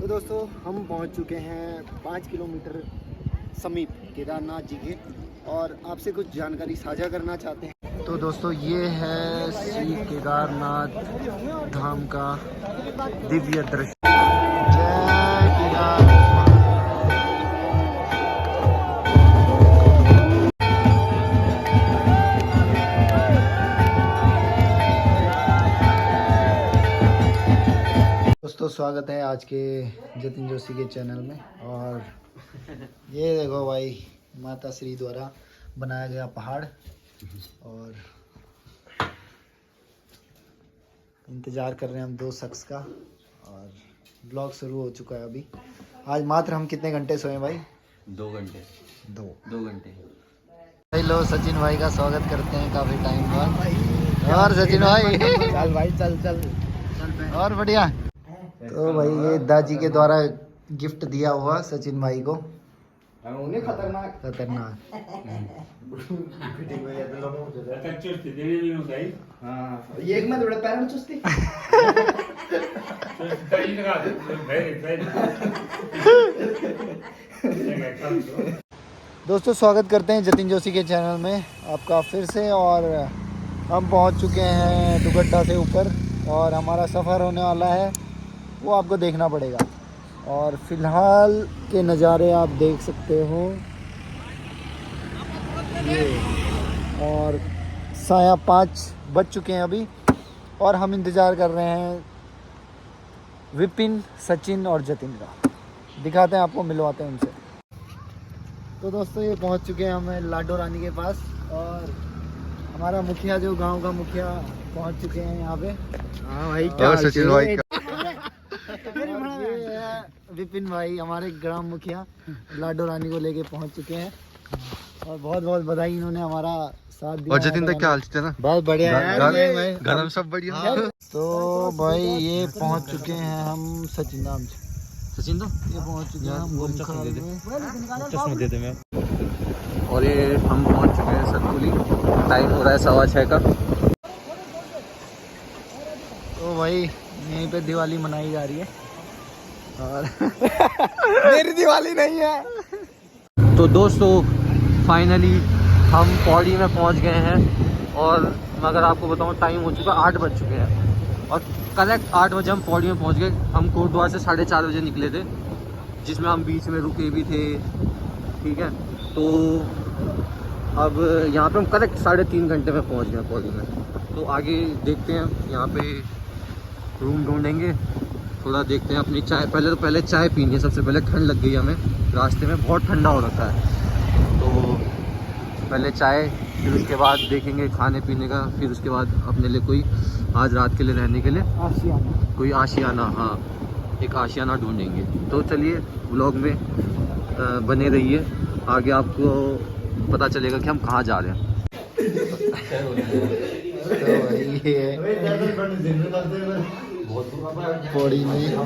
तो दोस्तों हम पहुंच चुके हैं 5 किलोमीटर समीप केदारनाथ जी के और आपसे कुछ जानकारी साझा करना चाहते हैं। तो दोस्तों ये है श्री केदारनाथ धाम का दिव्य दृश्य। जय केदारनाथ। दोस्तों स्वागत है आज के जतिन जोशी के चैनल में। और ये देखो भाई माता श्री द्वारा बनाया गया पहाड़ और इंतज़ार कर रहे हैं हम 2 शख्स का और ब्लॉग शुरू हो चुका है अभी। आज मात्र हम कितने घंटे सोए भाई? 2 घंटे। 2 घंटे। भाई लो सचिन भाई का स्वागत करते हैं काफ़ी टाइम बाद। और सचिन भाई चल भाई चल और बढ़िया। तो भाई ये दादी के द्वारा गिफ्ट दिया हुआ सचिन भाई को। उन्हें खतरनाक ये एक में थोड़ा पैर में चुस्ती दोस्तों स्वागत करते हैं जतिन जोशी के चैनल में आपका फिर से। और हम पहुंच चुके हैं दुगड्डा से ऊपर और हमारा सफ़र होने वाला है, वो आपको देखना पड़ेगा। और फिलहाल के नज़ारे आप देख सकते हो ये। और 5:30 बज चुके हैं अभी और हम इंतज़ार कर रहे हैं विपिन, सचिन और जतिन का। दिखाते हैं आपको, मिलवाते हैं उनसे। तो दोस्तों ये पहुंच चुके हैं हम लाडो रानी के पास और हमारा मुखिया जो गांव का मुखिया पहुंच चुके हैं यहाँ पे। हाँ भाई और सचिन भाई ये है विपिन भाई हमारे ग्राम मुखिया लाडो रानी को लेके पहुंच चुके हैं और बहुत बहुत बधाई, इन्होंने हमारा साथ दिया। और जतिन तक क्या हाल चाल है? बहुत बढ़िया है घर में सब बढ़िया। हाँ। तो भाई ये पहुंच चुके हैं हम सचिन नाम से। सचिन तो ये पहुंच चुके हैं हम गोमखाल में। चश्मा दे दे मैं। और ये हम पहुंच चुके हैं सतपुली। टाइम हो रहा है 6:15 का। तो भाई यहीं पे दिवाली मनाई जा रही है और मेरी दिवाली नहीं है। तो दोस्तों फाइनली हम पौड़ी में पहुंच गए हैं और मगर आपको बताऊं टाइम हो चुका 8 बज चुके हैं और करेक्ट 8 बजे हम पौड़ी में पहुंच गए। हम कोटद्वार से 4:30 बजे निकले थे, जिसमें हम बीच में रुके भी थे। ठीक है, तो अब यहाँ पे हम करेक्ट 3.5 घंटे में पहुंच गए पौड़ी में। तो आगे देखते हैं, यहाँ पे रूम ढूंढेंगे, थोड़ा देखते हैं। अपनी चाय पहले चाय पीनी है सबसे पहले। ठंड लग गई हमें, रास्ते में बहुत ठंडा हो रखा है। तो पहले चाय, फिर उसके बाद देखेंगे खाने पीने का, फिर उसके बाद अपने लिए कोई आज रात के लिए रहने के लिए कोई आशियाना, हाँ एक आशियाना ढूंढेंगे। तो चलिए व्लॉग में बने रहिए, आगे आपको पता चलेगा कि हम कहाँ जा रहे हैं। पौड़ी में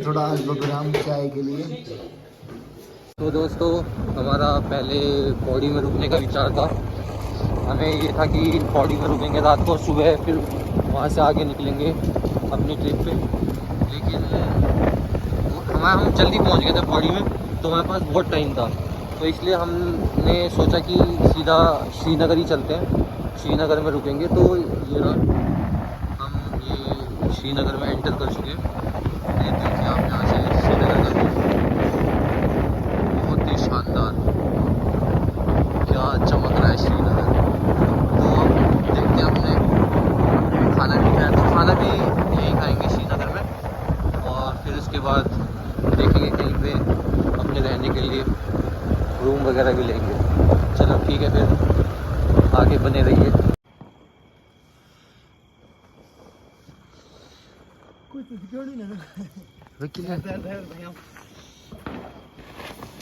थोड़ा अल्पविराम चाय के लिए। तो दोस्तों हमारा पहले पौड़ी में रुकने का विचार था। हमें ये था कि पौड़ी में रुकेंगे रात को, सुबह फिर वहाँ से आगे निकलेंगे अपनी ट्रिप पे। लेकिन हम जल्दी पहुँच गए थे पौड़ी में, तो हमारे पास बहुत टाइम था। तो इसलिए हमने सोचा कि सीधा श्रीनगर ही चलते हैं, श्रीनगर में रुकेंगे। तो ये ना हम ये श्रीनगर में एंटर कर चुके हैं। ये देखिए आप यहाँ से श्रीनगर का बहुत ही शानदार, क्या चमक रहा है श्रीनगर। तो अब देखते हैं, अपने खाना भी खाया तो खाना भी यहीं खाएंगे श्रीनगर में। और फिर उसके बाद देखेंगे कहीं पे अपने रहने के लिए रूम वगैरह भी लेंगे। चलो ठीक है, फिर आगे बने रहिए।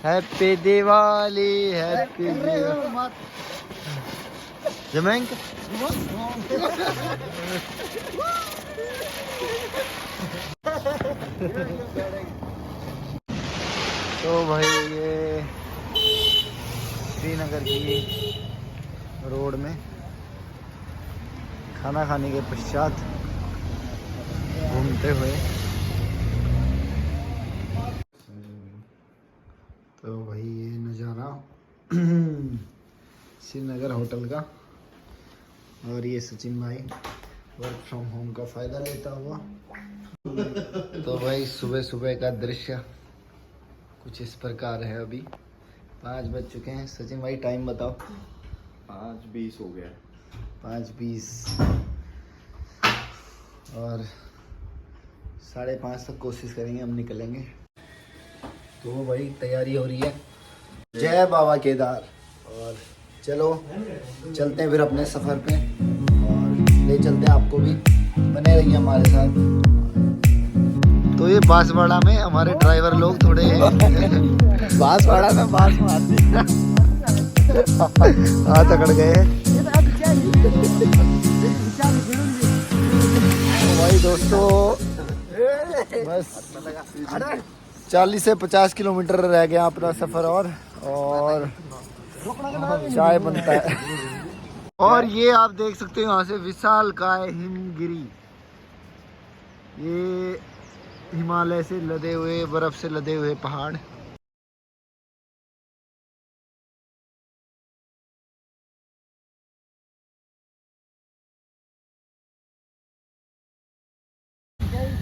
हैप्पी दिवाली, हैप्पी जमैंक। तो भाई ये श्रीनगर की रोड में खाना खाने के पश्चात घूमते हुए श्रीनगर होटल का। और ये सचिन भाई वर्क फ्रॉम होम का फ़ायदा लेता हुआ। तो भाई सुबह सुबह का दृश्य कुछ इस प्रकार है। अभी 5 बज चुके हैं। सचिन भाई टाइम बताओ। 5:20 हो गया। 5:20 और 5:30 तक कोशिश करेंगे हम निकलेंगे। तो भाई तैयारी हो रही है। जय बाबा केदार। और चलो चलते हैं फिर अपने सफ़र पे और ले चलते हैं आपको भी, बने रहिए हमारे साथ। तो ये बांसवाड़ा में हमारे ड्राइवर लोग थोड़े बांसवाड़ा में बांस मारती हाथ अकड़ गए हैं। तो भाई दोस्तों बस 40 से 50 किलोमीटर रह गया अपना सफ़र और चाय बनता है। और ये आप देख सकते हो यहाँ से विशालकाय हिमगिरी, ये हिमालय से लदे हुए, बर्फ से लदे हुए पहाड़।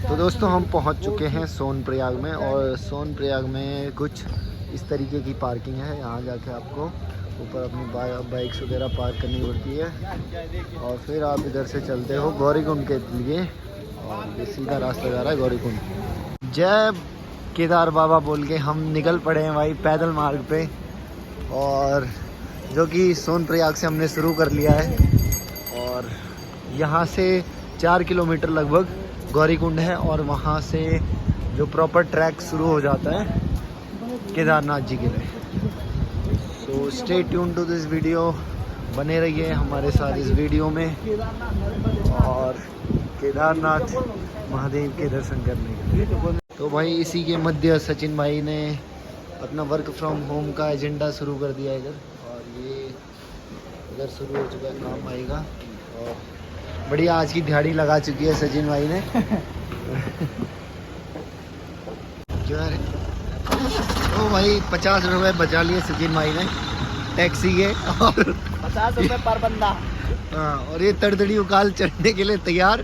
तो दोस्तों हम पहुंच चुके हैं सोनप्रयाग में। और सोनप्रयाग में कुछ इस तरीके की पार्किंग है। यहाँ जाके आपको ऊपर अपनी बाइक्स वगैरह पार्क करनी पड़ती है और फिर आप इधर से चलते हो गौरीकुंड के लिए। और ये सीधा रास्ता जा रहा है गौरीकुंड। जय केदार बाबा बोल के हम निकल पड़े हैं भाई पैदल मार्ग पे, और जो कि सोनप्रयाग से हमने शुरू कर लिया है। और यहाँ से 4 किलोमीटर लगभग गौरीकुंड है और वहाँ से जो प्रॉपर ट्रैक शुरू हो जाता है केदारनाथ जी के लिए। So stay tune to this video, बने रहिए हमारे साथ इस वीडियो में और केदारनाथ महादेव के दर्शन करने के लिए। तो भाई इसी के मध्य सचिन भाई ने अपना वर्क फ्रॉम होम का एजेंडा शुरू कर दिया इधर, और ये इधर शुरू हो चुका है काम आएगा। और बढ़िया आज की दिहाड़ी लगा चुकी है सचिन भाई ने। जो है तो भाई 50 रुपये बचा लिए सचिन भाई ने टैक्सी के, और 50 रुपये पर बंदा। हाँ, और ये तड़तड़ी उकाल चढ़ने के लिए तैयार,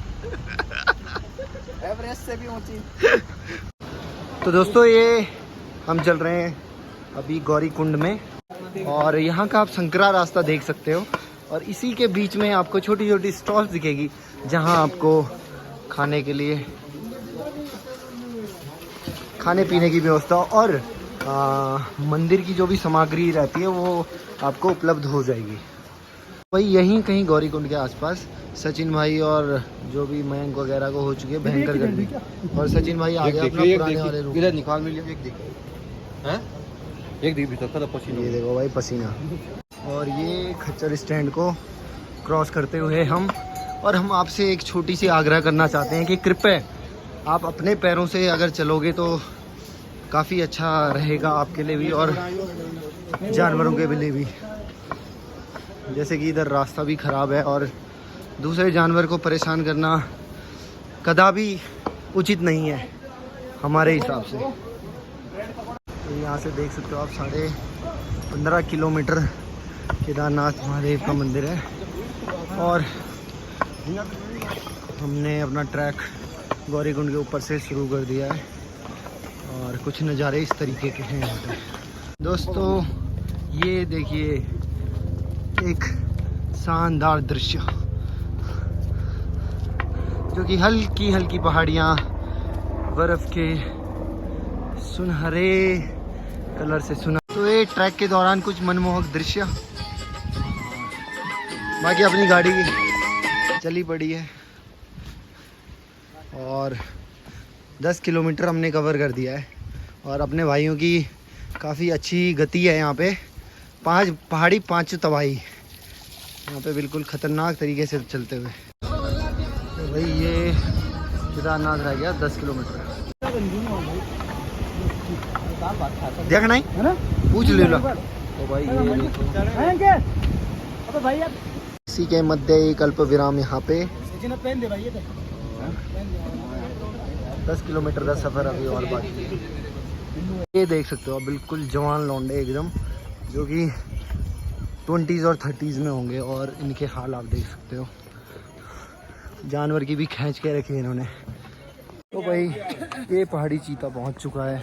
एवरेस्ट से भी ऊंची। तो दोस्तों ये हम चल रहे हैं अभी गौरीकुंड में, और यहाँ का आप संकरा रास्ता देख सकते हो। और इसी के बीच में आपको छोटी छोटी स्टॉल्स दिखेगी जहाँ आपको खाने के लिए, खाने पीने की व्यवस्था और मंदिर की जो भी सामग्री रहती है वो आपको उपलब्ध हो जाएगी। वही यहीं कहीं गौरीकुंड के आसपास सचिन भाई और जो भी मयंक वगैरह को हो चुकी है भयंकर गर्मी, और सचिन भाई आ गया अपना पुराने वाले रूम। इधर निकाल मिल एक देख हैं, एक देख भीतर का पसीना। ये देखो भाई पसीना। और ये खच्चर स्टैंड को क्रॉस करते हुए हम आपसे एक छोटी सी आग्रह करना चाहते हैं कि कृपया आप अपने पैरों से अगर चलोगे तो काफ़ी अच्छा रहेगा आपके लिए भी और जानवरों के लिए भी। जैसे कि इधर रास्ता भी ख़राब है और दूसरे जानवर को परेशान करना कदापि उचित नहीं है हमारे हिसाब से। तो यहाँ से देख सकते हो आप 15.5 किलोमीटर केदारनाथ महादेव का मंदिर है, और हमने अपना ट्रैक गौरीकुंड के ऊपर से शुरू कर दिया है। और कुछ नज़ारे इस तरीके के हैं यहाँ पे दोस्तों। ये देखिए एक शानदार दृश्य, जो कि हल्की हल्की पहाड़ियाँ बर्फ़ के सुनहरे कलर से सुना। तो ये ट्रैक के दौरान कुछ मनमोहक दृश्य। बाकी अपनी गाड़ी चली पड़ी है और 10 किलोमीटर हमने कवर कर दिया है। और अपने भाइयों की काफ़ी अच्छी गति है यहाँ पे। 5 पहाड़ी 5 तबाही यहाँ पे बिल्कुल ख़तरनाक तरीके से चलते हुए। तो भाई ये केदारनाथ रह गया 10 किलोमीटर। देखना ही है ना, पूछ ले लो। तो भाई ये इसी के मध्य एक अल्प विराम यहाँ पे 10 किलोमीटर का सफ़र अभी और बाकी है। ये देख सकते हो आप बिल्कुल जवान लौंडे एकदम, जो कि 20s और 30s में होंगे और इनके हाल आप देख सकते हो। जानवर की भी खींच के रखी है इन्होंने। तो भाई ये पहाड़ी चीता पहुंच चुका है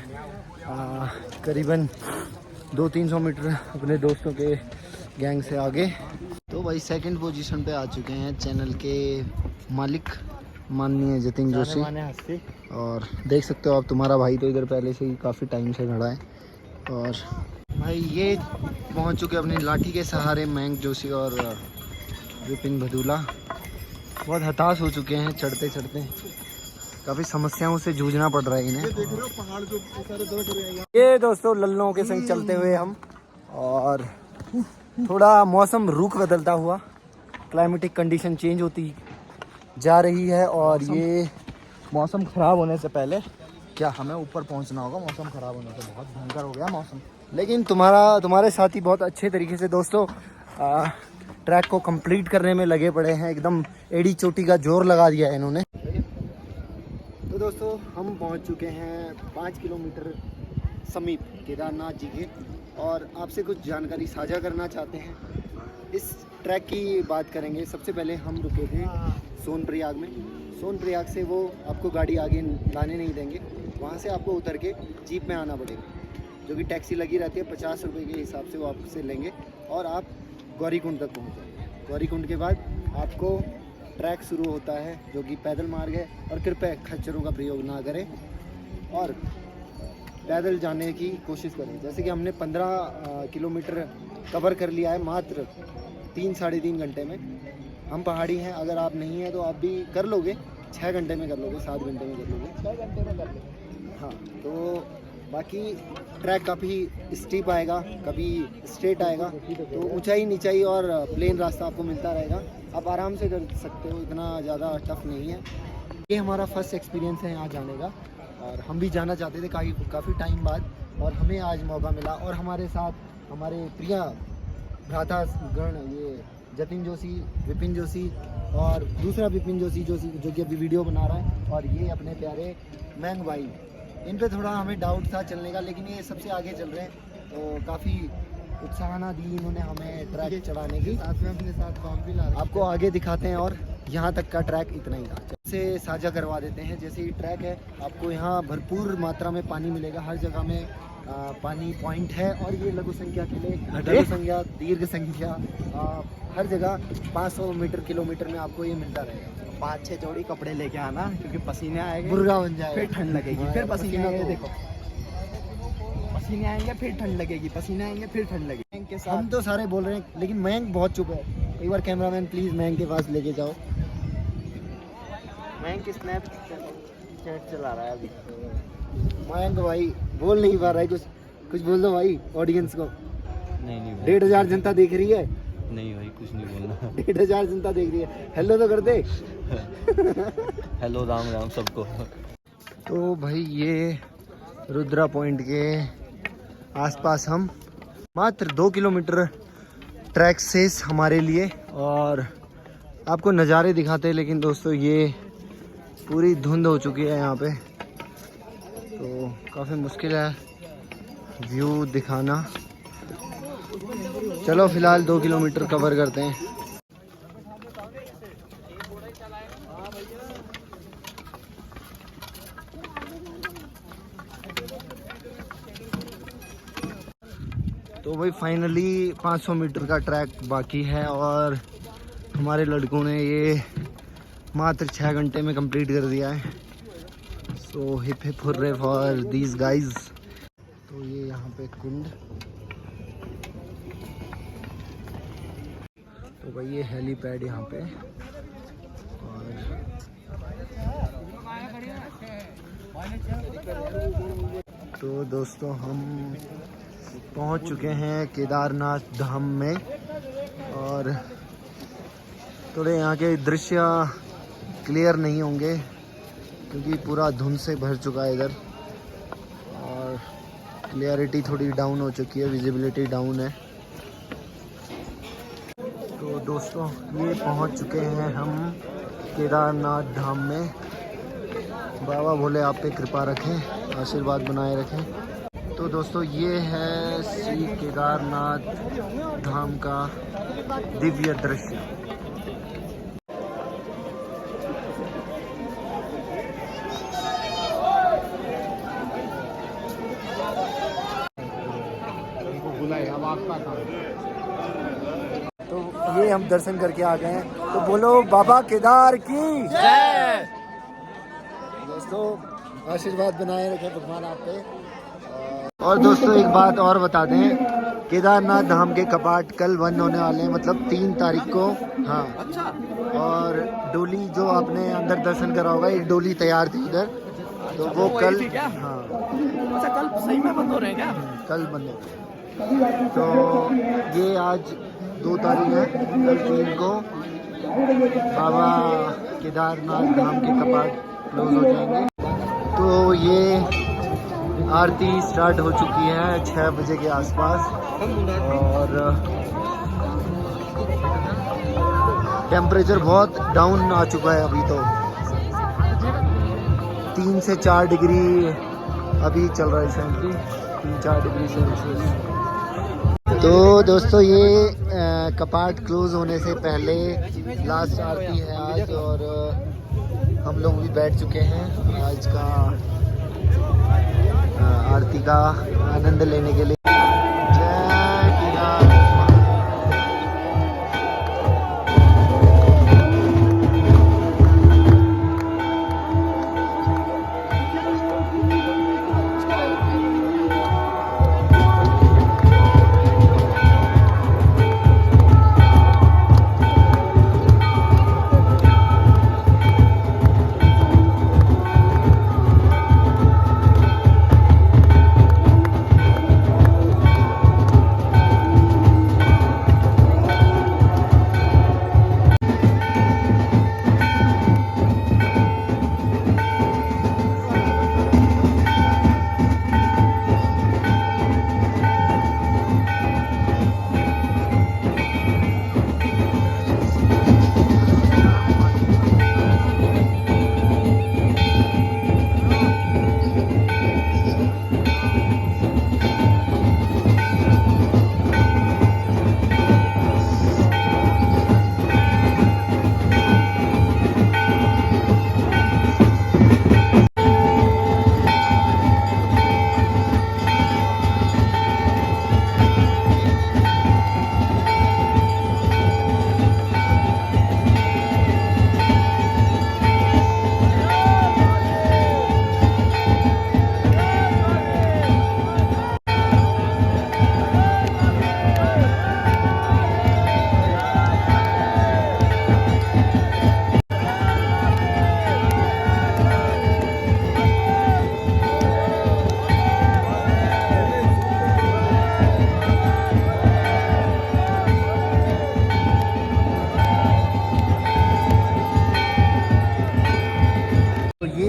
करीबन 200-300 मीटर अपने दोस्तों के गैंग से आगे। तो भाई सेकंड पोजीशन पे आ चुके हैं चैनल के मालिक माननीय जतिन जोशी। और देख सकते हो आप, तुम्हारा भाई तो इधर पहले से ही काफ़ी टाइम से खड़ा है। और भाई ये पहुंच चुके अपनी लाठी के सहारे मयंक जोशी और विपिन भदूला। बहुत हताश हो चुके हैं चढ़ते चढ़ते, काफ़ी समस्याओं से जूझना पड़ रहा है इन्हें। ये दोस्तों लल्लों के संग चलते हुए हम, और थोड़ा मौसम रुख बदलता हुआ, क्लाइमेटिक कंडीशन चेंज होती जा रही है। और ये मौसम खराब होने से पहले क्या हमें ऊपर पहुंचना होगा। मौसम खराब होने से बहुत भयंकर हो गया मौसम। लेकिन तुम्हारे साथी बहुत अच्छे तरीके से दोस्तों ट्रैक को कंप्लीट करने में लगे पड़े हैं। एकदम एड़ी चोटी का जोर लगा दिया है इन्होंने। तो दोस्तों हम पहुंच चुके हैं 5 किलोमीटर समीप केदारनाथ जी के, और आपसे कुछ जानकारी साझा करना चाहते हैं। इस ट्रैक की बात करेंगे। सबसे पहले हम रुके थे सोनप्रयाग में। सोनप्रयाग से वो आपको गाड़ी आगे लाने नहीं देंगे, वहाँ से आपको उतर के जीप में आना पड़ेगा, जो कि टैक्सी लगी रहती है 50 रुपये के हिसाब से वो आपसे लेंगे, और आप गौरीकुंड तक पहुँच जाएंगे। गौरीकुंड के बाद आपको ट्रैक शुरू होता है जो कि पैदल मार्ग है, और कृपया खच्चरों का प्रयोग ना करें और पैदल जाने की कोशिश करें। जैसे कि हमने 15 किलोमीटर कवर कर लिया है मात्र 3-3.5 घंटे में। हम पहाड़ी हैं, अगर आप नहीं हैं तो आप भी कर लोगे, 6 घंटे में कर लोगे, 7 घंटे में कर लोगे, 6 घंटे में कर लोगे। हाँ, तो बाकी ट्रैक काफ़ी स्टीप आएगा, कभी स्ट्रेट आएगा, तो ऊंचाई नीचाई और प्लेन रास्ता आपको मिलता रहेगा। आप आराम से कर सकते हो, इतना ज़्यादा टफ नहीं है। ये हमारा फर्स्ट एक्सपीरियंस है यहाँ जाने का, और हम भी जाना चाहते थे काफ़ी टाइम बाद, और हमें आज मौका मिला। और हमारे साथ हमारे प्रिय भ्राता गण, ये जतिन जोशी, विपिन जोशी, और दूसरा विपिन जोशी जो कि अभी वीडियो बना रहा है, और ये अपने प्यारे मयंक भाई। इन पे थोड़ा हमें डाउट था चलने का, लेकिन ये सबसे आगे चल रहे हैं, तो काफ़ी उत्साहना दी इन्होंने हमें ट्रैक चढ़ाने की। साथ में अपने साथ बॉम्ब भी ला रहे हैं। आपको आगे दिखाते हैं, और यहाँ तक का ट्रैक इतना ही था। से साझा करवा देते हैं। जैसे ये ट्रैक है, आपको यहाँ भरपूर मात्रा में पानी मिलेगा, हर जगह में पानी पॉइंट है। और ये लघु संख्या के लिए लघु संख्या, दीर्घ संख्या, हर जगह 500 मीटर किलोमीटर में आपको ये मिलता रहेगा। 5-6 जोड़ी कपड़े लेके आना, क्योंकि पसीने आएंगे, मुर्गा बन जाएगा, फिर ठंड लगेगी, फिर पसीने आएंगे। देखो, पसीने आएंगे फिर ठंड लगेगी, पसीने आएंगे फिर ठंड लगेगी। के साथ हम तो सारे बोल रहे हैं, लेकिन मयंक बहुत चुप है। एक बार कैमरामैन प्लीज मयंक के पास लेके जाओ। मयंक स्नैपचैट चला रहा है अभी। मयंक भाई बोल नहीं पा रहा है, कुछ बोल दो भाई ऑडियंस को। नहीं 1,500 जनता देख रही है। नहीं भाई, कुछ नहीं बोलना। 1,500 जनता देख रही है, हेलो तो कर दे। हेलो, राम राम सबको। तो भाई ये रुद्रा पॉइंट के आसपास हम, मात्र 2 किलोमीटर ट्रैक शेष हमारे लिए, और आपको नज़ारे दिखाते हैं। लेकिन दोस्तों ये पूरी धुंध हो चुकी है यहाँ पे, तो काफ़ी मुश्किल है व्यू दिखाना। चलो फिलहाल 2 किलोमीटर कवर करते हैं। तो भाई फाइनली 500 मीटर का ट्रैक बाकी है, और हमारे लड़कों ने ये मात्र 6 घंटे में कंप्लीट कर दिया है। So hip hip hurray for these guys. तो ये यहाँ पे कुंड, तो भाई ये हेलीपैड यहाँ पे, और तो दोस्तों हम पहुँच चुके हैं केदारनाथ धाम में, और थोड़े यहाँ के दृश्य क्लियर नहीं होंगे क्योंकि पूरा धुंध से भर चुका है इधर, और क्लियरिटी थोड़ी डाउन हो चुकी है, विजिबिलिटी डाउन है। तो दोस्तों ये पहुंच चुके हैं हम केदारनाथ धाम में। बाबा भोले आप पे कृपा रखें, आशीर्वाद बनाए रखें। तो दोस्तों ये है श्री केदारनाथ धाम का दिव्य दृश्य। तो ये हम दर्शन करके आ गए हैं, तो बोलो बाबा केदार की जय। दोस्तों आशीर्वाद बनाए रखे भगवान आप पे। और दोस्तों एक बात और बता दें, केदारनाथ धाम के कपाट कल बंद होने वाले हैं, मतलब 3 तारीख को। हाँ अच्छा। और डोली जो आपने अंदर दर्शन करा होगा, एक डोली तैयार थी उधर, तो वो कल, हाँ अच्छा कल सही में बंद हो रहे हैं क्या? कल बंद हो गए। तो ये आज 2 तारीख है, कल 3 को बाबा केदारनाथ धाम के कपाट क्लोज हो जाएंगे। तो ये आरती स्टार्ट हो चुकी है 6 बजे के आसपास, और टेम्परेचर बहुत डाउन आ चुका है अभी, तो 3 से 4 डिग्री अभी चल रहा है, रिसेंटली 3-4 डिग्री सेल्सियस। तो दोस्तों ये कपाट क्लोज होने से पहले लास्ट आरती है आज, और हम लोग भी बैठ चुके हैं आज का आरती का आनंद लेने के लिए। जय केदारनाथ।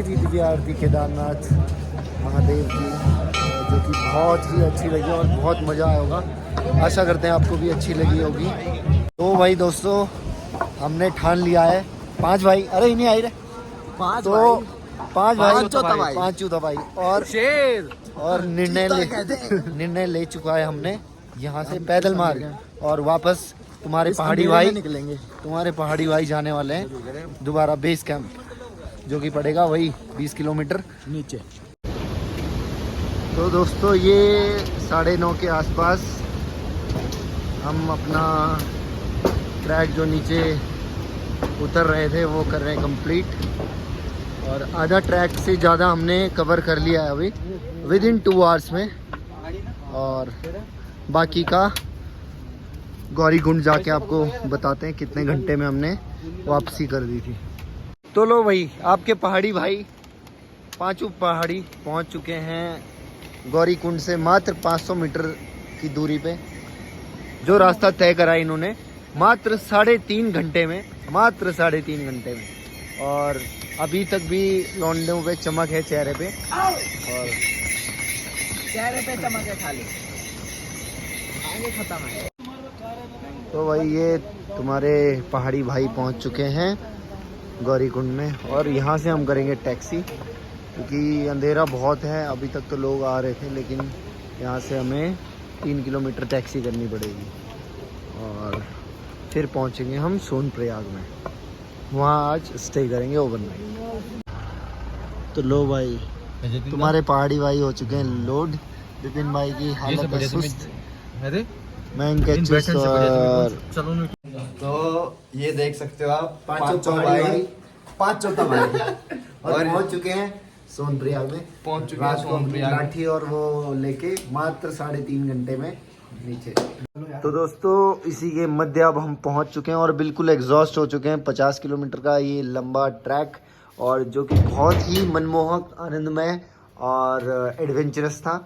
दिव्य आरती केदारनाथ महादेव की, जो कि बहुत ही अच्छी लगी और बहुत मज़ा आया होगा। आशा करते हैं आपको भी अच्छी लगी होगी। तो भाई दोस्तों हमने ठान लिया है 5 भाई, अरे इन्हीं आई रहे 5 तो 5 भाई, 5 चौथा भाई और शेर, और निर्णय ले चुका है हमने यहाँ से पैदल मार्ग, और वापस तुम्हारे पहाड़ी भाई निकलेंगे, तुम्हारे पहाड़ी भाई जाने वाले हैं दोबारा बेस कैंप, जो कि पड़ेगा वही 20 किलोमीटर नीचे। तो दोस्तों ये 9:30 के आसपास हम अपना ट्रैक जो नीचे उतर रहे थे वो कर रहे हैं कंप्लीट, और आधा ट्रैक से ज़्यादा हमने कवर कर लिया है अभी विदिन 2 आवर्स में, और बाकी का गौरीकुंड जाके आपको बताते हैं कितने घंटे में हमने वापसी कर दी थी। तो लो भाई आपके पहाड़ी भाई 5 पहाड़ी पहुंच चुके हैं गौरीकुंड से मात्र 500 मीटर की दूरी पे। जो रास्ता तय करा इन्होंने मात्र 3.5 घंटे में, मात्र 3.5 घंटे में, और अभी तक भी लौंडों पे चमक है चेहरे पे, और चेहरे पे चमक है खाली, आगे खत्म है। तो भाई ये तुम्हारे पहाड़ी भाई पहुंच चुके हैं गौरीकुंड में, और यहाँ से हम करेंगे टैक्सी, क्योंकि अंधेरा बहुत है। अभी तक तो लोग आ रहे थे लेकिन यहाँ से हमें 3 किलोमीटर टैक्सी करनी पड़ेगी और फिर पहुँचेंगे हम सोनप्रयाग में। वहाँ आज स्टे करेंगे ओवरनाइट। तो लो भाई, तुम्हारे पहाड़ी भाई हो चुके हैं लोड। विपिन भाई की हालत है सुस्त। मैं इनके चलो तो ये देख सकते हो आप, पांचों भाई, पांच चौथा भाई और पहुंच चुके हैं सोनप्रयाग में। पहुंच चुके हैं रात को अपनी सोनप्रयाग। लाठी और वो लेके मात्र 3.5 घंटे में नीचे। तो दोस्तों इसी के मध्य अब हम पहुंच चुके हैं और बिल्कुल एग्जॉस्ट हो चुके हैं। 50 किलोमीटर का ये लंबा ट्रैक, और जो कि बहुत ही मनमोहक, आनंदमय और एडवेंचरस था।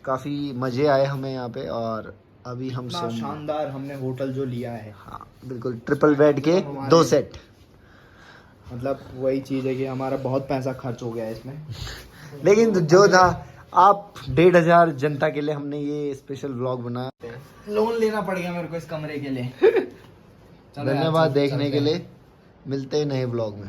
काफ़ी मज़े आए हमें यहाँ पे। और अभी हम शानदार हमने होटल जो लिया है, हाँ बिल्कुल ट्रिपल बेड के 2 सेट। मतलब वही चीज़ है कि हमारा बहुत पैसा खर्च हो गया है इसमें। लेकिन जो था, आप 1,500 जनता के लिए हमने ये स्पेशल व्लॉग बनाया। लोन लेना पड़ गया मेरे को इस कमरे के लिए। धन्यवाद देखने के लिए। मिलते हैं नए व्लॉग में।